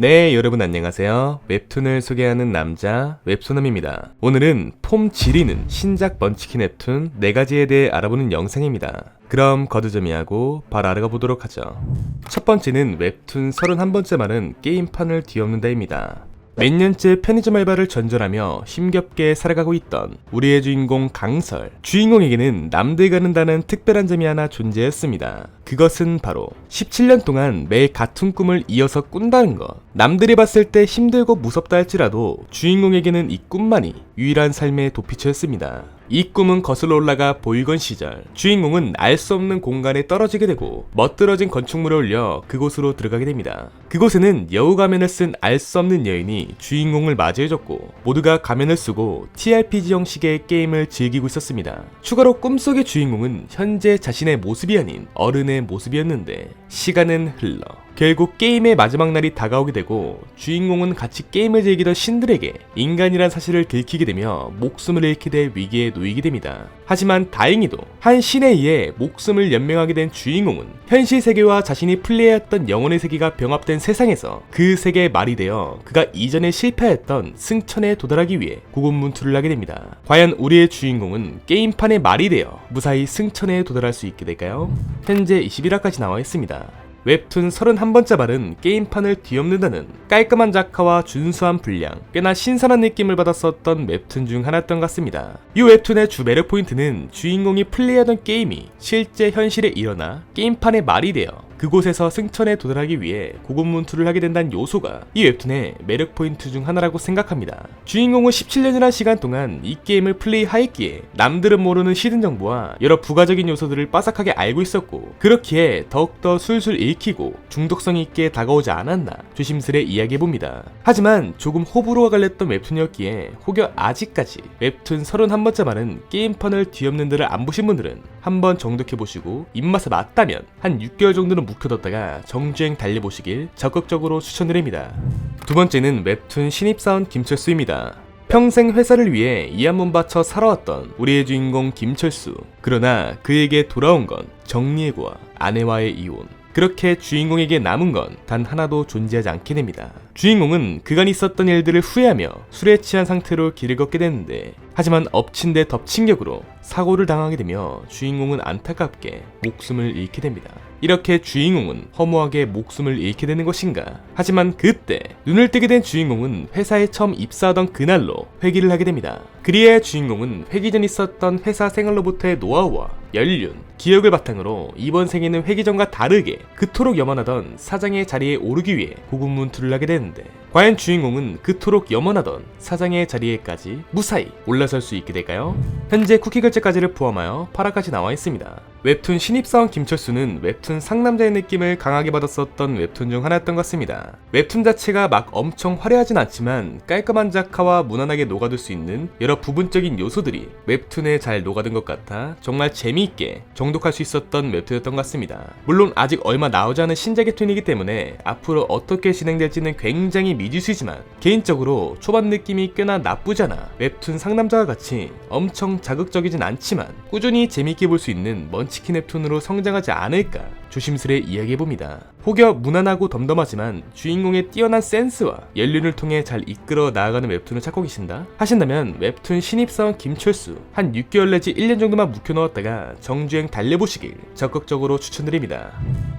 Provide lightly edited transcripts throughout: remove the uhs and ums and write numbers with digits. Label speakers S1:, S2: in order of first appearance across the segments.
S1: 네, 여러분 안녕하세요. 웹툰을 소개하는 남자 웹소남입니다. 오늘은 폼 지리는 신작 먼치킨 웹툰 4가지에 대해 알아보는 영상입니다. 그럼 거두절미하고 바로 알아가 보도록 하죠. 첫 번째는 웹툰 31번째 말은 게임판을 뒤엎는다입니다. 몇 년째 편의점 알바를 전전하며 힘겹게 살아가고 있던 우리의 주인공 강설. 주인공에게는 남들과는 다른 특별한 점이 하나 존재했습니다. 그것은 바로 17년 동안 매일 같은 꿈을 이어서 꾼다는 것. 남들이 봤을 때 힘들고 무섭다 할지라도 주인공에게는 이 꿈만이 유일한 삶의 도피처였습니다. 이 꿈은 거슬러 올라가 보육원 시절 주인공은 알 수 없는 공간에 떨어지게 되고 멋들어진 건축물을 올려 그곳으로 들어가게 됩니다. 그곳에는 여우 가면을 쓴 알 수 없는 여인이 주인공을 맞이해줬고 모두가 가면을 쓰고 TRPG 형식의 게임을 즐기고 있었습니다. 추가로 꿈속의 주인공은 현재 자신의 모습이 아닌 어른의 모습이었는데 시간은 흘러 결국 게임의 마지막 날이 다가오게 되고 주인공은 같이 게임을 즐기던 신들에게 인간이란 사실을 들키게 되며 목숨을 잃게 될 위기에 놓이게 됩니다. 하지만 다행히도 한 신에 의해 목숨을 연명하게 된 주인공은 현실 세계와 자신이 플레이했던 영혼의 세계가 병합된 세상에서 그 세계의 말이 되어 그가 이전에 실패했던 승천에 도달하기 위해 고군분투를 하게 됩니다. 과연 우리의 주인공은 게임판의 말이 되어 무사히 승천에 도달할 수 있게 될까요? 현재 21화까지 나와 있습니다. 웹툰 31번째 말은 게임판을 뒤엎는다는 깔끔한 작화와 준수한 분량, 꽤나 신선한 느낌을 받았었던 웹툰 중 하나였던 것 같습니다. 이 웹툰의 주 매력 포인트는 주인공이 플레이하던 게임이 실제 현실에 일어나 게임판의 말이 되어 그곳에서 승천에 도달하기 위해 고군분투를 하게 된다는 요소가 이 웹툰의 매력 포인트 중 하나라고 생각합니다. 주인공은 17년이라는 시간 동안 이 게임을 플레이하였기에 남들은 모르는 히든 정보와 여러 부가적인 요소들을 빠삭하게 알고 있었고 그렇기에 더욱더 술술 읽히고 중독성이 있게 다가오지 않았나 조심스레 이야기해봅니다. 하지만 조금 호불호가 갈렸던 웹툰이었기에 혹여 아직까지 웹툰 31번째 말은 게임판을 뒤엎는 데를 안 보신 분들은 한번 정독해보시고 입맛에 맞다면 한 6개월 정도는 묵혀뒀다가 정주행 달려보시길 적극적으로 추천드립니다. 두 번째는 웹툰 신입사원 김철수입니다. 평생 회사를 위해 이 한 몸 바쳐 살아왔던 우리의 주인공 김철수. 그러나 그에게 돌아온 건 정리해고와 아내와의 이혼. 그렇게 주인공에게 남은 건 단 하나도 존재하지 않게 됩니다. 주인공은 그간 있었던 일들을 후회하며 술에 취한 상태로 길을 걷게 되는데 하지만 엎친 데 덮친 격으로 사고를 당하게 되며 주인공은 안타깝게 목숨을 잃게 됩니다. 이렇게 주인공은 허무하게 목숨을 잃게 되는 것인가? 하지만 그때 눈을 뜨게 된 주인공은 회사에 처음 입사하던 그날로 회귀를 하게 됩니다. 그리해 주인공은 회귀 전 있었던 회사 생활로부터의 노하우와 연륜, 기억을 바탕으로 이번 생에는 회귀 전과 다르게 그토록 염원하던 사장의 자리에 오르기 위해 고군분투를 하게 되는데 과연 주인공은 그토록 염원하던 사장의 자리에까지 무사히 올라설 수 있게 될까요? 현재 쿠키 결제까지를 포함하여 8화까지 나와 있습니다. 웹툰 신입사원 김철수는 웹툰 상남자의 느낌을 강하게 받았었던 웹툰 중 하나였던 것 같습니다. 웹툰 자체가 막 엄청 화려하진 않지만 깔끔한 작화와 무난하게 녹아들 수 있는 여러 부분적인 요소들이 웹툰에 잘 녹아든 것 같아 정말 재미있게 정독할 수 있었던 웹툰이었던 것 같습니다. 물론 아직 얼마 나오지 않은 신작 웹툰이기 때문에 앞으로 어떻게 진행될지는 굉장히 미지수이지만 개인적으로 초반 느낌이 꽤나 나쁘지 않아 웹툰 상남자와 같이 엄청 자극적이진 않지만 꾸준히 재미있게 볼 수 있는 먼치킨 웹툰으로 성장하지 않을까 조심스레 이야기해봅니다. 혹여 무난하고 덤덤하지만 주인공의 뛰어난 센스와 연륜을 통해 잘 이끌어 나아가는 웹툰을 찾고 계신다? 하신다면 웹툰 신입사원 김철수 한 6개월 내지 1년 정도만 묵혀놓았다가 정주행 달려보시길 적극적으로 추천드립니다.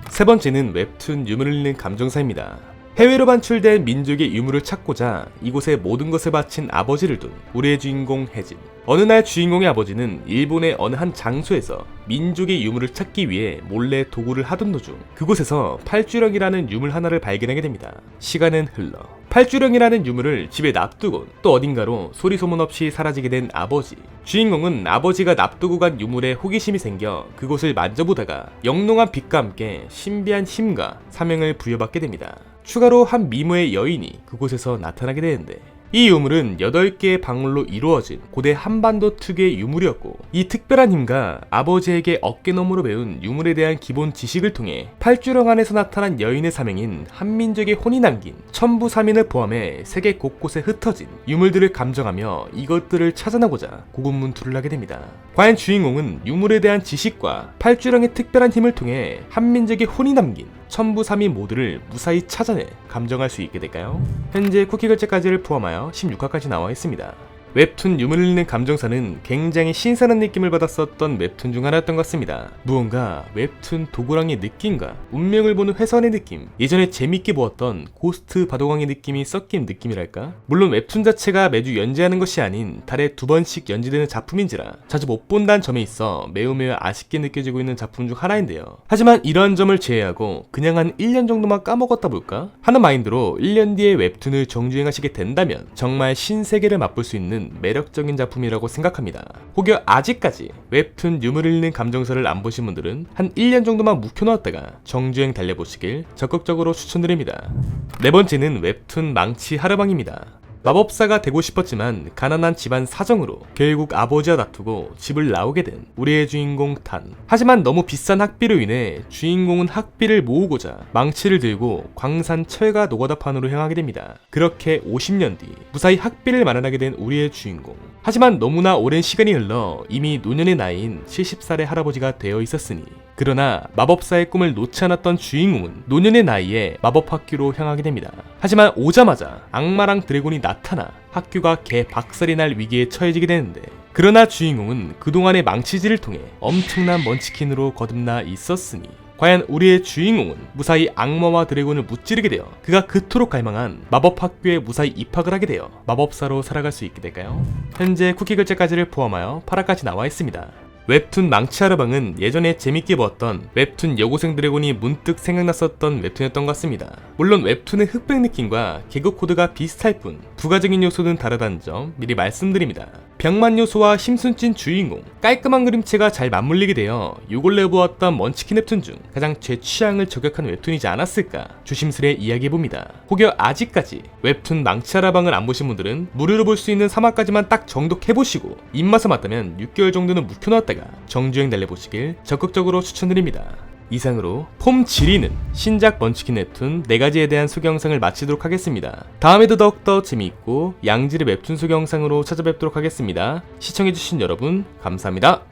S1: 세 번째는 웹툰 유물을 잃는 감정사입니다. 해외로 반출된 민족의 유물을 찾고자 이곳에 모든 것을 바친 아버지를 둔 우리의 주인공 혜진. 어느 날 주인공의 아버지는 일본의 어느 한 장소에서 민족의 유물을 찾기 위해 몰래 도구를 하던 도중 그곳에서 팔주령이라는 유물 하나를 발견하게 됩니다. 시간은 흘러 팔주령이라는 유물을 집에 놔두곤 또 어딘가로 소리 소문 없이 사라지게 된 아버지. 주인공은 아버지가 놔두고 간 유물에 호기심이 생겨 그곳을 만져보다가 영롱한 빛과 함께 신비한 힘과 사명을 부여받게 됩니다. 추가로 한 미모의 여인이 그곳에서 나타나게 되는데 이 유물은 8개의 방울로 이루어진 고대 한반도 특유의 유물이었고 이 특별한 힘과 아버지에게 어깨너머로 배운 유물에 대한 기본 지식을 통해 팔주령 안에서 나타난 여인의 사명인 한민족의 혼이 남긴 천부사민을 포함해 세계 곳곳에 흩어진 유물들을 감정하며 이것들을 찾아나고자 고군분투를 하게 됩니다. 과연 주인공은 유물에 대한 지식과 팔주령의 특별한 힘을 통해 한민족의 혼이 남긴 첨부삼이 모드를 무사히 찾아내 감정할 수 있게 될까요? 현재 쿠키 결제까지를 포함하여 16화까지 나와 있습니다. 웹툰 유물을 읽는 감정사는 굉장히 신선한 느낌을 받았었던 웹툰 중 하나였던 것 같습니다. 무언가 웹툰 도구랑의 느낌과 운명을 보는 회선의 느낌, 예전에 재밌게 보았던 고스트 바도강의 느낌이 섞인 느낌이랄까? 물론 웹툰 자체가 매주 연재하는 것이 아닌 달에 2번씩 연재되는 작품인지라 자주 못 본다는 점에 있어 매우 아쉽게 느껴지고 있는 작품 중 하나인데요. 하지만 이러한 점을 제외하고 그냥 한 1년 정도만 까먹었다 볼까? 하는 마인드로 1년 뒤에 웹툰을 정주행하시게 된다면 정말 신세계를 맛볼 수 있는 매력적인 작품이라고 생각합니다. 혹여 아직까지 웹툰 유물을 읽는 감정서를 안 보신 분들은 한 1년 정도만 묵혀놓았다가 정주행 달려보시길 적극적으로 추천드립니다. 네 번째는 웹툰 망치 하르방입니다. 마법사가 되고 싶었지만 가난한 집안 사정으로 결국 아버지와 다투고 집을 나오게 된 우리의 주인공 탄. 하지만 너무 비싼 학비로 인해 주인공은 학비를 모으고자 망치를 들고 광산 철가 노가다판으로 향하게 됩니다. 그렇게 50년 뒤 무사히 학비를 마련하게 된 우리의 주인공. 하지만 너무나 오랜 시간이 흘러 이미 노년의 나이인 70살의 할아버지가 되어 있었으니, 그러나 마법사의 꿈을 놓지 않았던 주인공은 노년의 나이에 마법학교로 향하게 됩니다. 하지만 오자마자 악마랑 드래곤이 나타나 학교가 개박살이 날 위기에 처해지게 되는데, 그러나 주인공은 그동안의 망치질을 통해 엄청난 먼치킨으로 거듭나 있었으니 과연 우리의 주인공은 무사히 악마와 드래곤을 무찌르게 되어 그가 그토록 갈망한 마법학교에 무사히 입학을 하게 되어 마법사로 살아갈 수 있게 될까요? 현재 쿠키 결제까지를 포함하여 8화까지 나와 있습니다. 웹툰 망치 하르방은 예전에 재밌게 보았던 웹툰 여고생 드래곤이 문득 생각났었던 웹툰이었던 것 같습니다. 물론 웹툰의 흑백 느낌과 개그 코드가 비슷할 뿐 부가적인 요소는 다르다는 점 미리 말씀드립니다. 병만 요소와 힘순찐 주인공, 깔끔한 그림체가 잘 맞물리게 되어 요걸레 보았던 먼치킨 웹툰 중 가장 제 취향을 저격한 웹툰이지 않았을까 조심스레 이야기해봅니다. 혹여 아직까지 웹툰 망치 하르방을 안 보신 분들은 무료로 볼 수 있는 3화까지만 딱 정독해보시고 입맛에 맞다면 6개월 정도는 묵혀놨다가 정주행 달래보시길 적극적으로 추천드립니다. 이상으로 폼 지리는 신작 먼치킨 웹툰 4가지에 대한 소개 영상을 마치도록 하겠습니다. 다음에도 더욱더 재미있고 양질의 웹툰 소개 영상으로 찾아뵙도록 하겠습니다. 시청해주신 여러분 감사합니다.